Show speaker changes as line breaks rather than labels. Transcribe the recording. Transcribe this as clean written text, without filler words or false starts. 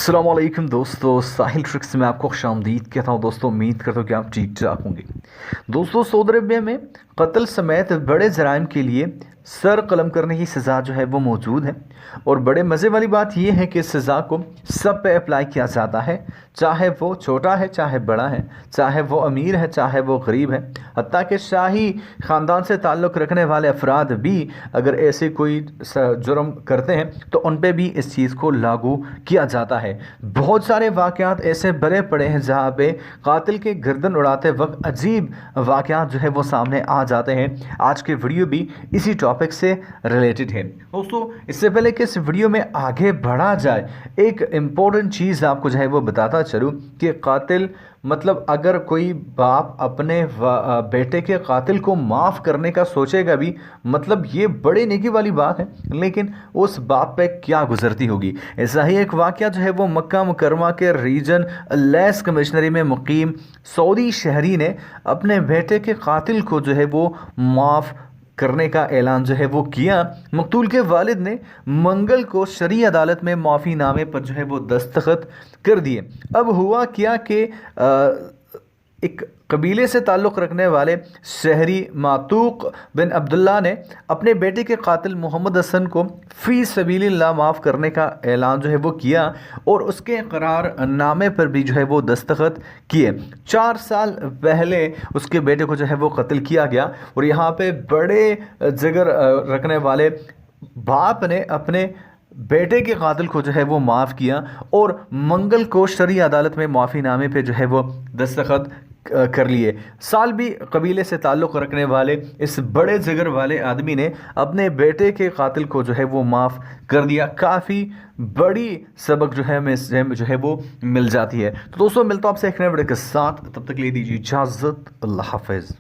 अस्सलाम वालेकुम दोस्तों, साहिल ट्रिक्स में आपको खुशामदीद कहता हूँ। दोस्तों उम्मीद करता हूँ कि आप ठीक ठाक होंगे। दोस्तों सऊदी अरबिया में कत्ल समेत बड़े जराइम के लिए सर कलम करने की सज़ा जो है वो मौजूद है। और बड़े मज़े वाली बात यह है कि इस सज़ा को सब पे अप्लाई किया जाता है, चाहे वो छोटा है चाहे बड़ा है, चाहे वो अमीर है चाहे वो गरीब है। हत्ता कि शाही ख़ानदान से ताल्लुक़ रखने वाले अफराद भी अगर ऐसे कोई जुर्म करते हैं तो उन पर भी इस चीज़ को लागू किया जाता है। बहुत सारे वाक़यात ऐसे भरे पड़े हैं जहाँ पे कातिल के गर्दन उड़ाते वक्त अजीब वाक़यात जो है वो सामने आ जाते हैं। आज के वीडियो भी इसी टॉपिक से रिलेटेड है। दोस्तों इससे पहले कि इस वीडियो में आगे बढ़ा जाए, एक इम्पोर्टेंट चीज़ आपको जो है वो बताता चलूँ कि कातिल मतलब अगर कोई बाप अपने बेटे के कातिल को माफ़ करने का सोचेगा भी, मतलब ये बड़े नेकी वाली बात है, लेकिन उस बाप पे क्या गुजरती होगी। ऐसा ही एक वाक़या जो है वो मक्का मुकरमा के रीजन लेस कमिश्नरी में मुकीम सऊदी शहरी ने अपने बेटे के कातिल को जो है वो माफ़ करने का ऐलान जो है वो किया। मकतूल के वालिद ने मंगल को शरई अदालत में माफ़ी नामे पर जो है वो दस्तखत कर दिए। अब हुआ क्या कि एक कबीले से ताल्लुक़ रखने वाले शहरी मातूक बिन अब्दुल्ला ने अपने बेटे के कातिल मोहम्मद हसन को फ़ी सबीलिल्लाह माफ़ करने का ऐलान जो है वो किया और उसके करार नामे पर भी जो है वो दस्तखत किए। 4 साल पहले उसके बेटे को जो है वो कत्ल किया गया और यहाँ पे बड़े जिगर रखने वाले बाप ने अपने बेटे के कातिल को जो है वो माफ़ किया और मंगल को शरई अदालत में माफ़ी नामे पे जो है वो दस्तखत कर लिए। साल भी कबीले से ताल्लुक़ रखने वाले इस बड़े जिगर वाले आदमी ने अपने बेटे के कातिल को जो है वो माफ़ कर दिया। काफ़ी बड़ी सबक जो है हमें जो है वो मिल जाती है। तो दोस्तों मिलता हूँ आपसे एक नए वीडियो के साथ, तब तक ले दीजिए इजाज़त। अल्लाह हाफ़िज़।